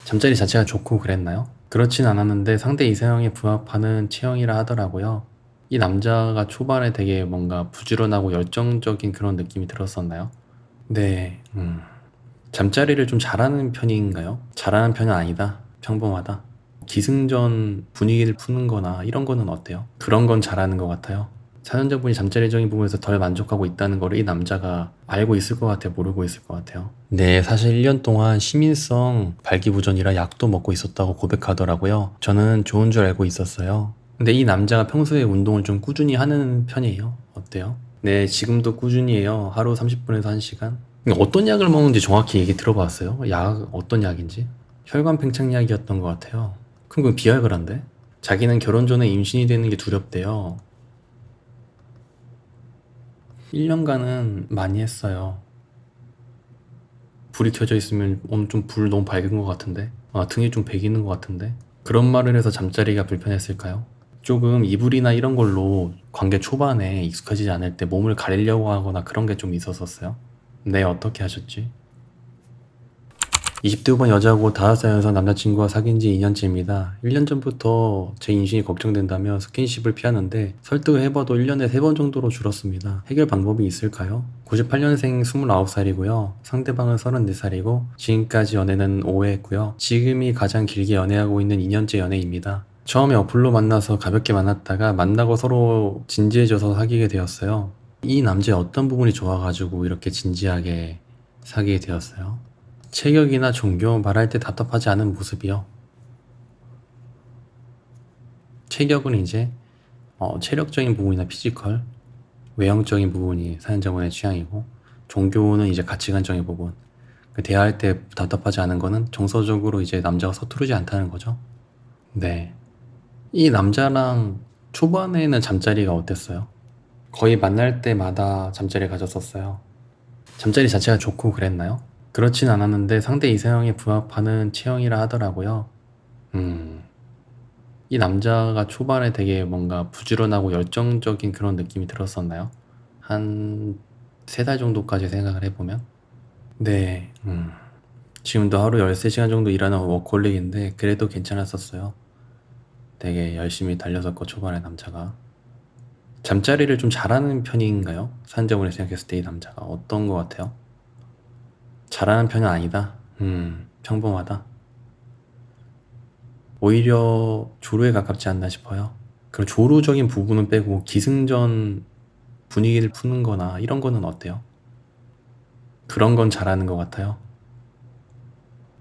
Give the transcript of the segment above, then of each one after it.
잠자리 자체가 좋고 그랬나요? 그렇진 않았는데 상대 이상형에 부합하는 체형이라 하더라고요. 이 남자가 초반에 되게 뭔가 부지런하고 열정적인 그런 느낌이 들었었나요? 네, 잠자리를 좀 잘하는 편인가요? 잘하는 편은 아니다. 평범하다. 기승전 분위기를 푸는 거나 이런 거는 어때요? 그런 건 잘하는 것 같아요. 사연자분이 잠자리적인 부분에서 덜 만족하고 있다는 거를 이 남자가 알고 있을 것 같아요? 모르고 있을 것 같아요? 네, 사실 1년 동안 시민성 발기부전이라 약도 먹고 있었다고 고백하더라고요. 저는 좋은 줄 알고 있었어요. 근데 이 남자가 평소에 운동을 좀 꾸준히 하는 편이에요. 어때요? 네, 지금도 꾸준히 해요. 하루 30분에서 1시간. 어떤 약을 먹는지 정확히 얘기 들어봤어요? 약, 어떤 약인지? 혈관 팽창약이었던 것 같아요. 그럼 그건 비알그란데? 자기는 결혼 전에 임신이 되는 게 두렵대요. 1년간은 많이 했어요. 불이 켜져 있으면 오늘 좀 불 너무 밝은 것 같은데? 아, 등이 좀 베기는 것 같은데? 그런 말을 해서 잠자리가 불편했을까요? 조금 이불이나 이런 걸로 관계 초반에 익숙해지지 않을 때 몸을 가리려고 하거나 그런 게 좀 있었었어요? 네, 어떻게 하셨지? 20대 후반 여자고 5살 연상 남자친구와 사귄 지 2년째입니다. 1년 전부터 제 임신이 걱정된다며 스킨십을 피하는데 설득을 해봐도 1년에 3번 정도로 줄었습니다. 해결 방법이 있을까요? 98년생 29살이고요. 상대방은 34살이고 지금까지 연애는 5회 했고요. 지금이 가장 길게 연애하고 있는 2년째 연애입니다. 처음에 어플로 만나서 가볍게 만났다가 만나고 서로 진지해져서 사귀게 되었어요. 이 남자의 어떤 부분이 좋아가지고 이렇게 진지하게 사귀게 되었어요? 체격이나 종교 말할 때 답답하지 않은 모습이요. 체격은 이제 체력적인 부분이나 피지컬, 외형적인 부분이 사연자분의 취향이고, 종교는 이제 가치관적인 부분. 그 대화할 때 답답하지 않은 거는 정서적으로 이제 남자가 서투르지 않다는 거죠. 네. 이 남자랑 초반에는 잠자리가 어땠어요? 거의 만날 때마다 잠자리 가졌었어요. 잠자리 자체가 좋고 그랬나요? 그렇진 않았는데 상대 이상형에 부합하는 체형이라 하더라고요. 음. 이 남자가 초반에 되게 뭔가 부지런하고 열정적인 그런 느낌이 들었었나요? 한 3달 정도까지 생각을 해보면? 네, 지금도 하루 13시간 정도 일하는 워커홀릭인데 그래도 괜찮았었어요. 되게 열심히 달렸었고 초반에 남자가. 잠자리를 좀 잘하는 편인가요? 산적으로 생각했을 때 이 남자가 어떤 것 같아요? 잘하는 편은 아니다. 평범하다. 오히려 조루에 가깝지 않나 싶어요. 그럼 조루적인 부분은 빼고 기승전 분위기를 푸는 거나 이런 거는 어때요? 그런 건 잘하는 것 같아요.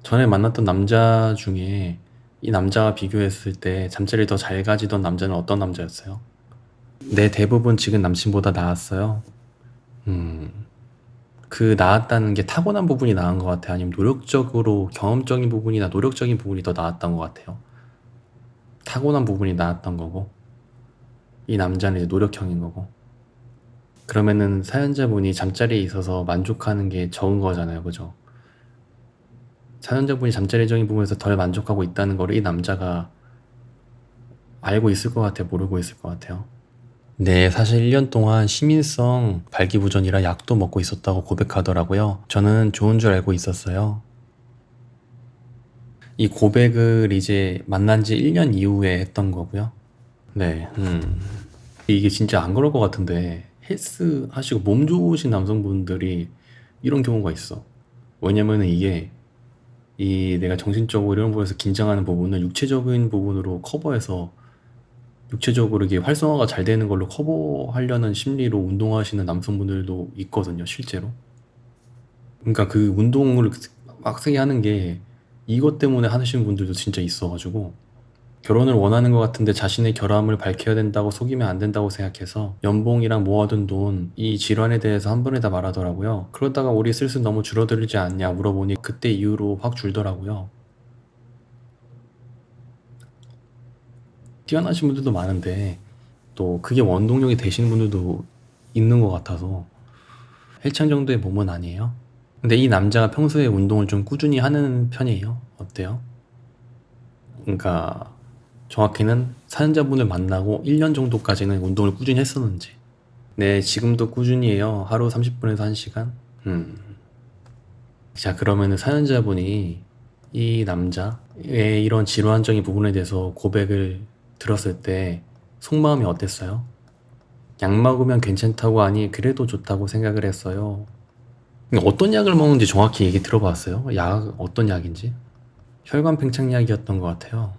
전에 만났던 남자 중에 이 남자와 비교했을 때 잠자리 더 잘 가지던 남자는 어떤 남자였어요? 네, 대부분 지금 남친보다 나았어요. 음, 그 나았다는 게 타고난 부분이 나은 것 같아요? 아니면 노력적으로 경험적인 부분이나 노력적인 부분이 더 나았던 것 같아요? 타고난 부분이 나았던 거고, 이 남자는 이제 노력형인 거고. 그러면은 사연자분이 잠자리에 있어서 만족하는 게 적은 거잖아요, 그죠? 사연자분이 잠자리적인 부분에서 덜 만족하고 있다는 거를 이 남자가 알고 있을 것 같아요? 모르고 있을 것 같아요? 네, 사실 1년 동안 시민성 발기부전이라 약도 먹고 있었다고 고백하더라고요. 저는 좋은 줄 알고 있었어요. 이 고백을 이제 만난 지 1년 이후에 했던 거고요. 네, 이게 진짜 안 그럴 것 같은데 헬스 하시고 몸 좋으신 남성분들이 이런 경우가 있어. 왜냐면은 이게 이 내가 정신적으로 이런 부분에서 긴장하는 부분을 육체적인 부분으로 커버해서 육체적으로 이게 활성화가 잘 되는 걸로 커버하려는 심리로 운동하시는 남성분들도 있거든요, 실제로. 그러니까 그 운동을 빡세게 하는 게 이것 때문에 하시는 분들도 진짜 있어가지고 결혼을 원하는 것 같은데 자신의 결함을 밝혀야 된다고 속이면 안 된다고 생각해서 연봉이랑 모아둔 돈, 이 질환에 대해서 한 번에 다 말하더라고요. 그러다가 우리 슬슬 너무 줄어들지 않냐 물어보니 그때 이후로 확 줄더라고요. 뛰어나신 분들도 많은데 또 그게 원동력이 되시는 분들도 있는 것 같아서 헬창 정도의 몸은 아니에요. 근데 이 남자가 평소에 운동을 좀 꾸준히 하는 편이에요. 어때요? 그러니까 정확히는 사연자분을 만나고 1년 정도까지는 운동을 꾸준히 했었는지. 네, 지금도 꾸준히 해요. 하루 30분에서 1시간. 자, 그러면은 사연자분이 이 남자의 이런 질환적인 부분에 대해서 고백을 들었을 때 속마음이 어땠어요? 약 먹으면 괜찮다고 하니 그래도 좋다고 생각을 했어요. 어떤 약을 먹는지 정확히 얘기 들어봤어요? 약 어떤 약인지? 혈관 팽창약이었던 것 같아요.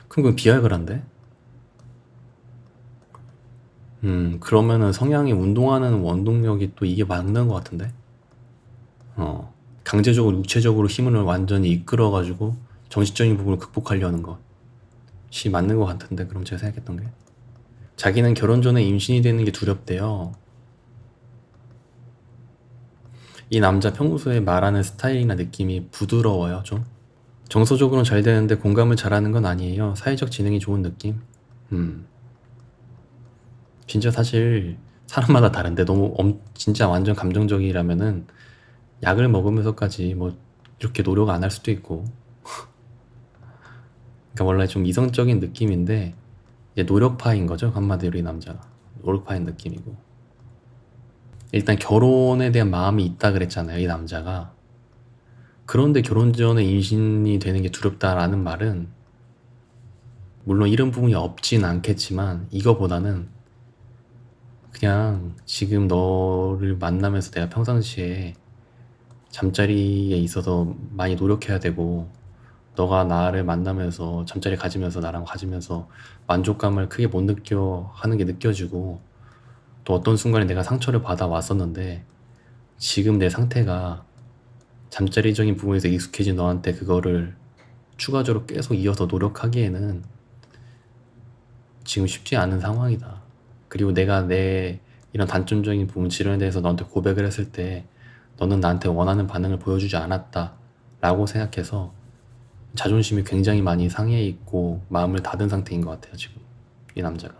그럼 그건 비알그란데? 그러면은 성향이 운동하는 원동력이 또 이게 맞는 것 같은데? 강제적으로 육체적으로 힘을 완전히 이끌어가지고 정신적인 부분을 극복하려는 것이 맞는 것 같은데, 그럼 제가 생각했던 게. 자기는 결혼 전에 임신이 되는 게 두렵대요. 이 남자 평소에 말하는 스타일이나 느낌이 부드러워요, 좀. 정서적으로는 잘 되는데 공감을 잘하는 건 아니에요. 사회적 지능이 좋은 느낌? 진짜 사실 사람마다 다른데 너무 진짜 완전 감정적이라면은 약을 먹으면서까지 뭐 이렇게 노력 안 할 수도 있고. 그러니까 원래 좀 이성적인 느낌인데 이제 노력파인 거죠, 한마디로 이 남자가. 노력파인 느낌이고. 일단 결혼에 대한 마음이 있다 그랬잖아요, 이 남자가. 그런데 결혼 전에 임신이 되는 게 두렵다라는 말은, 물론 이런 부분이 없진 않겠지만 이거보다는 그냥 지금 너를 만나면서 내가 평상시에 잠자리에 있어서 많이 노력해야 되고, 너가 나를 만나면서 잠자리 가지면서 나랑 가지면서 만족감을 크게 못 느껴 하는 게 느껴지고, 또 어떤 순간에 내가 상처를 받아 왔었는데 지금 내 상태가 잠자리적인 부분에서 익숙해진 너한테 그거를 추가적으로 계속 이어서 노력하기에는 지금 쉽지 않은 상황이다. 그리고 내가 내 이런 단점적인 부분, 질환에 대해서 너한테 고백을 했을 때 너는 나한테 원하는 반응을 보여주지 않았다 라고 생각해서 자존심이 굉장히 많이 상해 있고 마음을 닫은 상태인 것 같아요, 지금 이 남자가.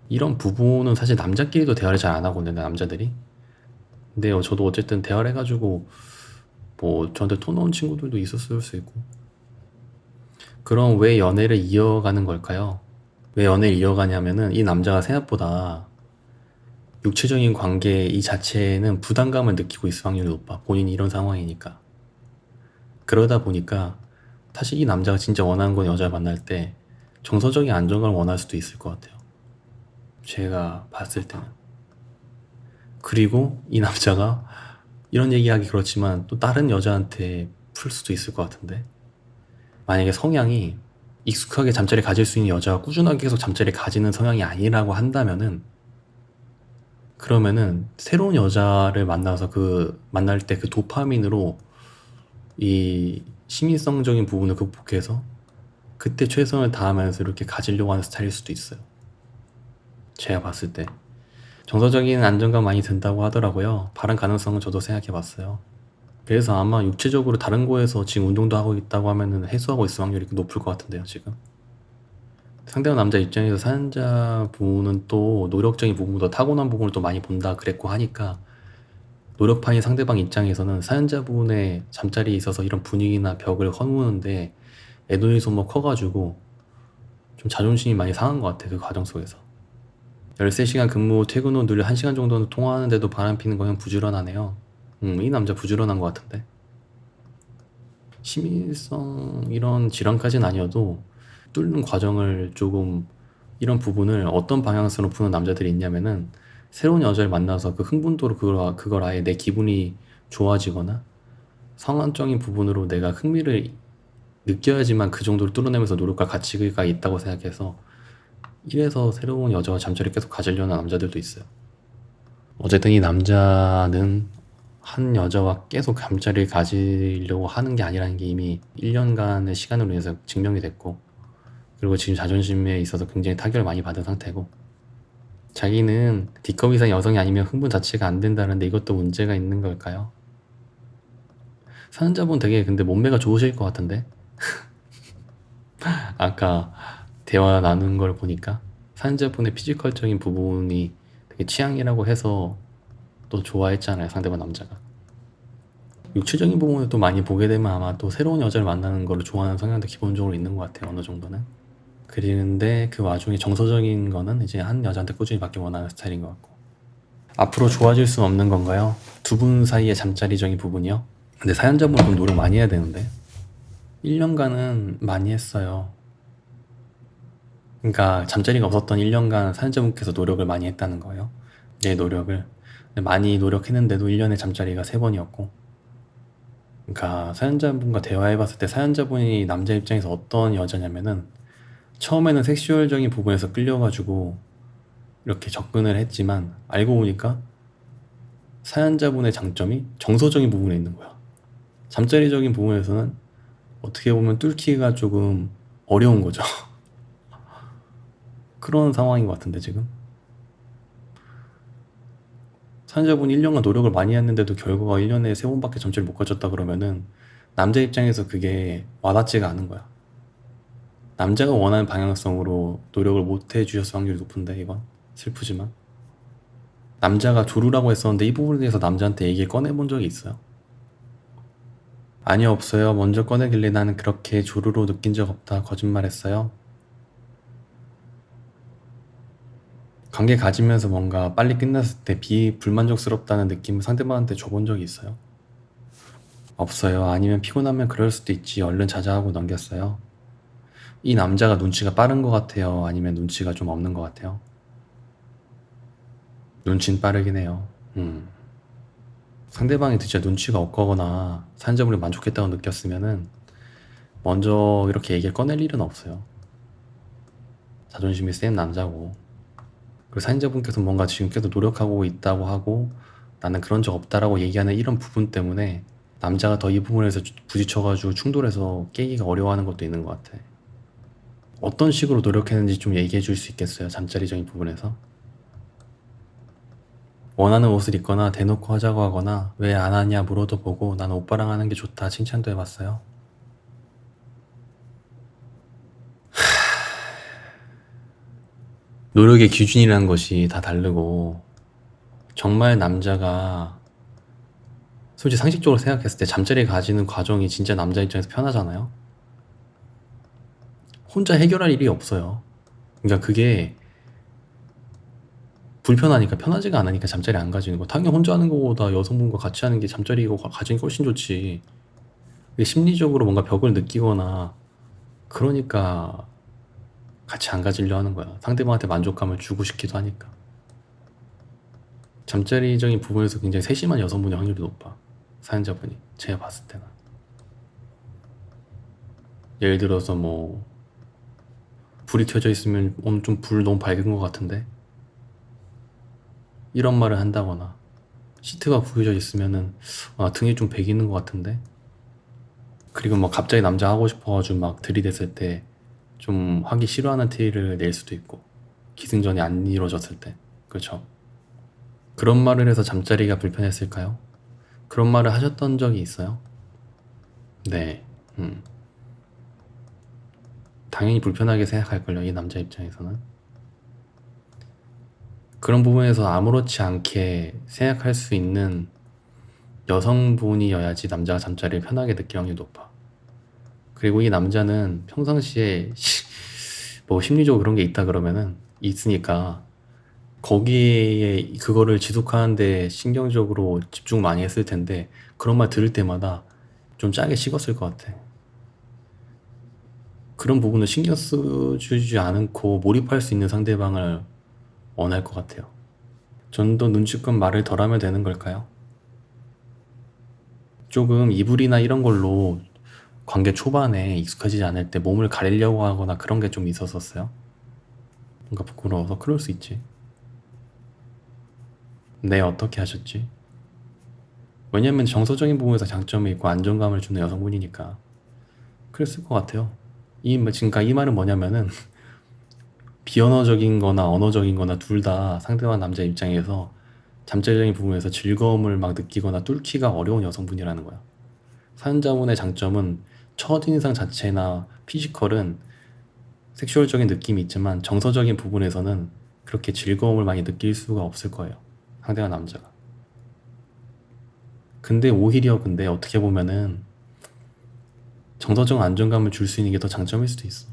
이런 부분은 사실 남자끼리도 대화를 잘 안 하거든요, 남자들이. 근데 저도 어쨌든 대화를 해가지고 뭐 저한테 톤 놓은 친구들도 있었을 수 있고. 그럼 왜 연애를 이어가는 걸까요? 왜 연애를 이어가냐면은 이 남자가 생각보다 육체적인 관계 이 자체에는 부담감을 느끼고 있을 확률이 높아. 본인이 이런 상황이니까. 그러다 보니까 사실 이 남자가 진짜 원하는 건 여자를 만날 때 정서적인 안정감을 원할 수도 있을 것 같아요, 제가 봤을 때는. 그리고 이 남자가 이런 얘기하기 그렇지만 또 다른 여자한테 풀 수도 있을 것 같은데, 만약에 성향이 익숙하게 잠자리 가질 수 있는 여자가 꾸준하게 계속 잠자리 가지는 성향이 아니라고 한다면은, 그러면은 새로운 여자를 만나서 만날 때 그 도파민으로 이 심리성적인 부분을 극복해서 그때 최선을 다하면서 이렇게 가지려고 하는 스타일일 수도 있어요, 제가 봤을 때. 정서적인 안정감 많이 든다고 하더라고요. 바른 가능성은 저도 생각해 봤어요. 그래서 아마 육체적으로 다른 거에서 지금 운동도 하고 있다고 하면은 해소하고 있을 확률이 높을 것 같은데요, 지금. 상대방 남자 입장에서 사연자분은 또 노력적인 부분보다 타고난 부분을 또 많이 본다 그랬고 하니까, 노력파인 상대방 입장에서는 사연자분의 잠자리에 있어서 이런 분위기나 벽을 허무는데 애동의 소모 커가지고 좀 자존심이 많이 상한 것 같아, 그 과정 속에서. 13시간 근무 퇴근 후 늘 1시간 정도는 통화하는데도 바람피는 거 형 부지런하네요. 이 남자 부지런한 것 같은데. 심의성 이런 질환까지는 아니어도 뚫는 과정을 조금, 이런 부분을 어떤 방향성으로 푸는 남자들이 있냐면은 새로운 여자를 만나서 그 흥분도로 그걸 아예 내 기분이 좋아지거나 성한적인 부분으로 내가 흥미를 느껴야지만 그 정도를 뚫어내면서 노력과 가치가 있다고 생각해서 이래서 새로운 여자와 잠자리를 계속 가지려는 남자들도 있어요. 어쨌든 이 남자는 한 여자와 계속 잠자리를 가지려고 하는 게 아니라는 게 이미 1년간의 시간으로 인해서 증명이 됐고, 그리고 지금 자존심에 있어서 굉장히 타격을 많이 받은 상태고, 자기는 D컵 이상 여성이 아니면 흥분 자체가 안 된다는데 이것도 문제가 있는 걸까요? 사연자분 되게 근데 몸매가 좋으실 것 같은데? 아까 대화 나눈 걸 보니까 사연자분의 피지컬적인 부분이 되게 취향이라고 해서 또 좋아했잖아요, 상대방 남자가. 육체적인 부분을 또 많이 보게 되면 아마 또 새로운 여자를 만나는 걸 좋아하는 성향도 기본적으로 있는 것 같아요, 어느 정도는. 그런데 그 와중에 정서적인 거는 이제 한 여자한테 꾸준히 받기 원하는 스타일인 것 같고. 앞으로 좋아질 수는 없는 건가요? 두 분 사이의 잠자리적인 부분이요? 근데 사연자분은 좀 노력 많이 해야 되는데 1년간은 많이 했어요. 그러니까 잠자리가 없었던 1년간 사연자분께서 노력을 많이 했다는 거예요. 내 노력을. 근데 많이 노력했는데도 1년에 잠자리가 3번이었고, 그러니까 사연자분과 대화해봤을 때 사연자분이 남자 입장에서 어떤 여자냐면은 처음에는 섹슈얼적인 부분에서 끌려가지고 이렇게 접근을 했지만 알고 보니까 사연자분의 장점이 정서적인 부분에 있는 거야. 잠자리적인 부분에서는 어떻게 보면 뚫기가 조금 어려운 거죠. 그런 상황인 것 같은데 지금 사연자분이 1년간 노력을 많이 했는데도 결과가 1년에 3번밖에 잠자리를 못 가졌다 그러면은 남자 입장에서 그게 와닿지가 않은 거야. 남자가 원하는 방향성으로 노력을 못 해주셨을 확률이 높은데, 이건 슬프지만 남자가 조루라고 했었는데 이 부분에 대해서 남자한테 얘기 꺼내본 적이 있어요? 아니요, 없어요. 먼저 꺼내길래 나는 그렇게 조루로 느낀 적 없다 거짓말했어요. 관계 가지면서 뭔가 빨리 끝났을 때 불만족스럽다는 느낌을 상대방한테 줘본 적이 있어요? 없어요. 아니면 피곤하면 그럴 수도 있지 얼른 자자 하고 넘겼어요. 이 남자가 눈치가 빠른 것 같아요? 아니면 눈치가 좀 없는 것 같아요? 눈치는 빠르긴 해요. 상대방이 진짜 눈치가 없거나 사연자분이 만족했다고 느꼈으면은 먼저 이렇게 얘기를 꺼낼 일은 없어요. 자존심이 센 남자고, 그리고 사연자분께서 뭔가 지금 계속 노력하고 있다고 하고 나는 그런 적 없다라고 얘기하는 이런 부분 때문에 남자가 더 이 부분에서 부딪혀가지고 충돌해서 깨기가 어려워하는 것도 있는 것 같아. 어떤 식으로 노력했는지 좀 얘기해 줄 수 있겠어요? 잠자리적인 부분에서. 원하는 옷을 입거나 대놓고 하자고 하거나 왜 안 하냐 물어도 보고 난 오빠랑 하는 게 좋다 칭찬도 해봤어요. 노력의 기준이라는 것이 다 다르고, 정말 남자가 솔직히 상식적으로 생각했을 때 잠자리 가지는 과정이 진짜 남자 입장에서 편하잖아요. 혼자 해결할 일이 없어요. 그러니까 그게 불편하니까, 편하지가 않으니까 잠자리 안 가지는 거. 당연히 혼자 하는 거보다 여성분과 같이 하는 게 잠자리고 가지는 게 훨씬 좋지. 이게 심리적으로 뭔가 벽을 느끼거나 그러니까 같이 안 가지려 하는 거야. 상대방한테 만족감을 주고 싶기도 하니까. 잠자리적인 부분에서 굉장히 세심한 여성분의 확률이 높아. 사연자분이 제가 봤을 때는. 예를 들어서 뭐 불이 켜져 있으면 오늘 좀 불 너무 밝은 것 같은데, 이런 말을 한다거나, 시트가 구겨져 있으면은 등이 좀 베기는 것 같은데, 그리고 뭐 갑자기 남자 하고 싶어가지고 막 들이댔을 때 좀 하기 싫어하는 티를 낼 수도 있고, 기승전이 안 이루어졌을 때. 그렇죠. 그런 말을 해서 잠자리가 불편했을까요? 그런 말을 하셨던 적이 있어요? 네. 당연히 불편하게 생각할걸요, 이 남자 입장에서는. 그런 부분에서 아무렇지 않게 생각할 수 있는 여성분이어야지 남자가 잠자리를 편하게 느낄 확률이 높아. 그리고 이 남자는 평상시에 뭐 심리적으로 그런 게 있다 그러면은 있으니까 거기에 그거를 지속하는데 신경적으로 집중 많이 했을 텐데, 그런 말 들을 때마다 좀 짜게 식었을 것 같아. 그런 부분을 신경 써주지 않고 몰입할 수 있는 상대방을 원할 것 같아요. 좀 더 눈치껏 말을 덜하면 되는 걸까요? 조금 이불이나 이런 걸로 관계 초반에 익숙해지지 않을 때 몸을 가리려고 하거나 그런 게 좀 있었었어요? 뭔가 부끄러워서 그럴 수 있지. 네, 어떻게 하셨지? 왜냐면 정서적인 부분에서 장점이 있고 안정감을 주는 여성분이니까 그랬을 것 같아요. 그러니까 이 말은 뭐냐면은 비언어적인 거나 언어적인 거나 둘 다 상대방 남자 입장에서 잠재적인 부분에서 즐거움을 막 느끼거나 뚫기가 어려운 여성분이라는 거야. 사연자분의 장점은 첫인상 자체나 피지컬은 섹슈얼적인 느낌이 있지만 정서적인 부분에서는 그렇게 즐거움을 많이 느낄 수가 없을 거예요, 상대방 남자가. 근데 오히려 근데 어떻게 보면은 정서적 안정감을 줄 수 있는 게 더 장점일 수도 있어.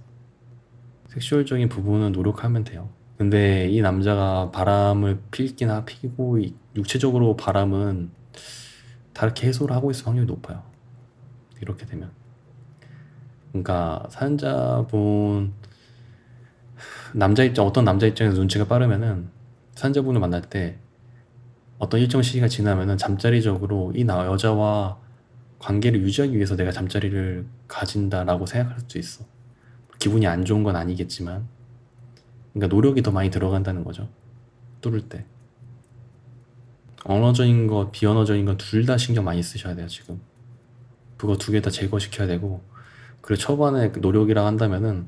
섹슈얼적인 부분은 노력하면 돼요. 근데 이 남자가 바람을 피고 육체적으로 바람은 다르게 해소를 하고 있을 확률이 높아요. 이렇게 되면. 그러니까 사연자분 어떤 남자 입장에서 눈치가 빠르면은 사연자분을 만날 때 어떤 일정 시기가 지나면은 잠자리적으로 이 여자와 관계를 유지하기 위해서 내가 잠자리를 가진다라고 생각할 수도 있어. 기분이 안 좋은 건 아니겠지만, 그러니까 노력이 더 많이 들어간다는 거죠. 뚫을 때. 언어적인 것, 비언어적인 것 둘 다 신경 많이 쓰셔야 돼요, 지금. 그거 두 개 다 제거시켜야 되고, 그리고 초반에 그 노력이라 한다면은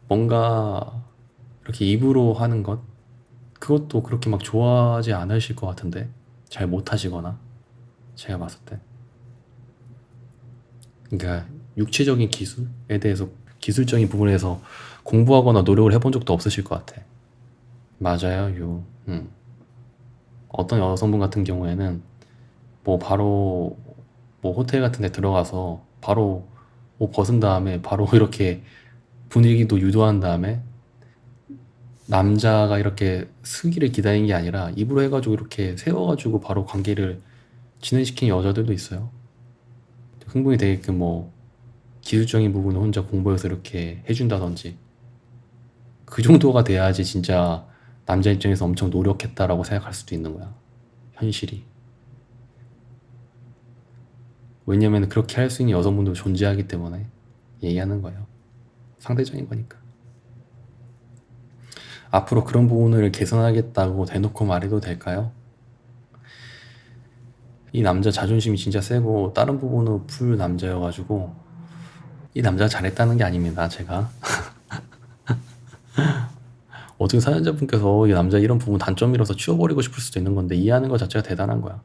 뭔가 이렇게 입으로 하는 것, 그것도 그렇게 막 좋아하지 않으실 것 같은데, 잘 못하시거나, 제가 봤을 때. 그러니까 육체적인 기술에 대해서, 기술적인 부분에서 공부하거나 노력을 해본 적도 없으실 것 같아. 맞아요, 어떤 여성분 같은 경우에는 뭐 바로 뭐 호텔 같은 데 들어가서 바로 옷 벗은 다음에 바로 이렇게 분위기도 유도한 다음에 남자가 이렇게 쓰기를 기다리는 게 아니라 입으로 해가지고 이렇게 세워가지고 바로 관계를 진행시키는 여자들도 있어요. 흥분이 되게끔 뭐 기술적인 부분을 혼자 공부해서 이렇게 해준다든지 그 정도가 돼야지 진짜 남자 입장에서 엄청 노력했다라고 생각할 수도 있는 거야. 현실이. 왜냐면 그렇게 할 수 있는 여성분도 존재하기 때문에 얘기하는 거예요. 상대적인 거니까. 앞으로 그런 부분을 개선하겠다고 대놓고 말해도 될까요? 이 남자 자존심이 진짜 세고 다른 부분을 풀 남자여가지고 이 남자가 잘했다는 게 아닙니다, 제가. 어떻게 사연자분께서 이 남자 이런 부분 단점이라서 치워버리고 싶을 수도 있는 건데 이해하는 것 자체가 대단한 거야.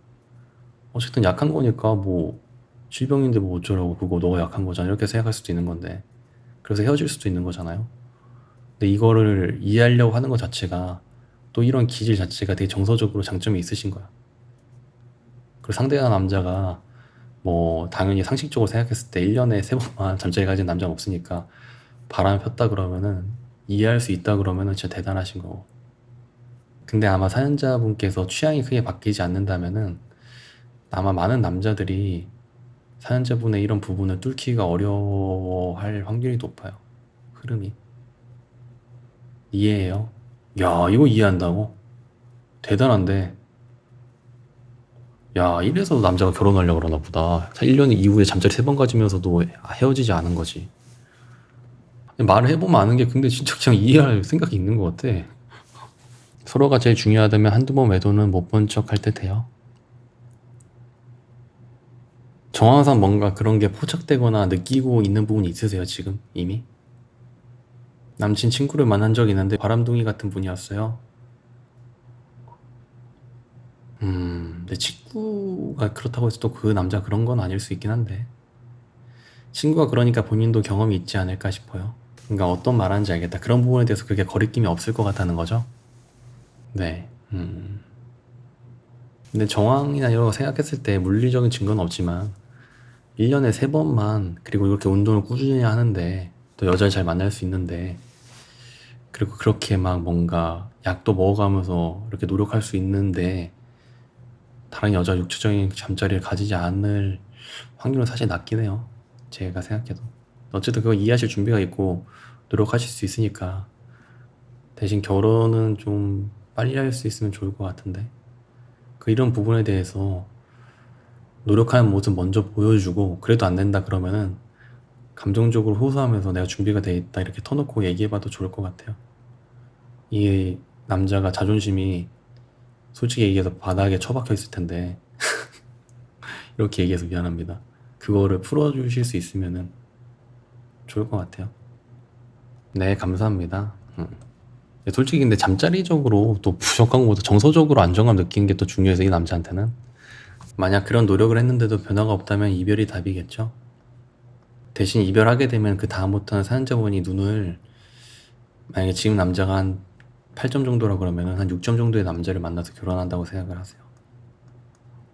어쨌든 약한 거니까 뭐 질병인데 뭐 어쩌라고, 그거 너가 약한 거잖아 이렇게 생각할 수도 있는 건데, 그래서 헤어질 수도 있는 거잖아요. 근데 이거를 이해하려고 하는 것 자체가, 또 이런 기질 자체가 되게 정서적으로 장점이 있으신 거야. 그리고 상대하는 남자가 뭐 당연히 상식적으로 생각했을 때 1년에 3번만 잠자리 가진 남자는 없으니까 바람을 폈다 그러면은, 이해할 수 있다 그러면은 진짜 대단하신 거고. 근데 아마 사연자분께서 취향이 크게 바뀌지 않는다면은 아마 많은 남자들이 사연자분의 이런 부분을 뚫기가 어려워할 확률이 높아요. 흐름이. 이해해요? 야, 이거 이해한다고? 대단한데. 야, 이래서 남자가 결혼하려고 그러나 보다. 1년 이후에 잠자리 3번 가지면서도 헤어지지 않은 거지. 말을 해보면 아는 게, 근데 진짜 그냥 이해할 생각이 있는 것 같아. 서로가 제일 중요하다면 한두 번 외도는 못 본 척 할 듯 해요. 정황상 뭔가 그런 게 포착되거나 느끼고 있는 부분이 있으세요, 지금 이미? 남친 친구를 만난 적이 있는데 바람둥이 같은 분이었어요. 근데 친구가 그렇다고 해서 또 그 남자 그런 건 아닐 수 있긴 한데, 친구가 그러니까 본인도 경험이 있지 않을까 싶어요. 그러니까 어떤 말하는지 알겠다. 그런 부분에 대해서 그게 거리낌이 없을 것 같다는 거죠. 네. 근데 정황이나 이런 거 생각했을 때 물리적인 증거는 없지만 1년에 3번만, 그리고 이렇게 운동을 꾸준히 하는데, 또 여자를 잘 만날 수 있는데, 그리고 그렇게 막 뭔가 약도 먹어가면서 이렇게 노력할 수 있는데 다른 여자 육체적인 잠자리를 가지지 않을 확률은 사실 낮긴 해요, 제가 생각해도. 어쨌든 그거 이해하실 준비가 있고 노력하실 수 있으니까 대신 결혼은 좀 빨리 할 수 있으면 좋을 것 같은데, 그 이런 부분에 대해서 노력하는 모습 먼저 보여주고, 그래도 안 된다 그러면은 감정적으로 호소하면서 내가 준비가 돼 있다 이렇게 터놓고 얘기해봐도 좋을 것 같아요. 이 남자가 자존심이 솔직히 얘기해서 바닥에 처박혀 있을 텐데 이렇게 얘기해서 미안합니다. 그거를 풀어주실 수 있으면은 좋을 것 같아요. 네, 감사합니다. 솔직히 근데 잠자리적으로 또 부족한 것보다 정서적으로 안정감 느끼는 게 또 중요해서, 이 남자한테는. 만약 그런 노력을 했는데도 변화가 없다면 이별이 답이겠죠. 대신 이별하게 되면 그 다음부터는 사연자분이 눈을, 만약에 지금 남자가 한 8점 정도라 그러면은 한 6점 정도의 남자를 만나서 결혼한다고 생각을 하세요.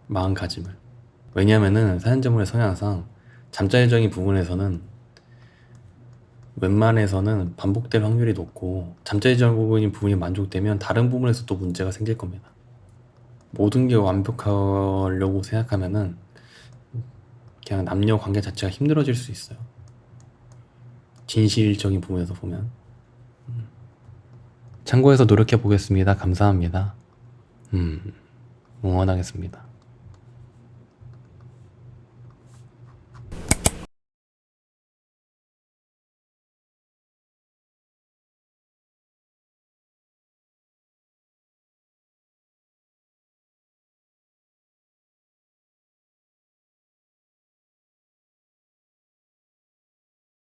마음가짐을. 왜냐면은 사연자분의 성향상 잠자리적인 부분에서는 웬만해서는 반복될 확률이 높고, 잠자리적인 부분이 만족되면 다른 부분에서 또 문제가 생길 겁니다. 모든 게 완벽하려고 생각하면은 그냥 남녀 관계 자체가 힘들어질 수 있어요. 진실적인 부분에서 보면. 참고해서 노력해 보겠습니다. 감사합니다. 응원하겠습니다.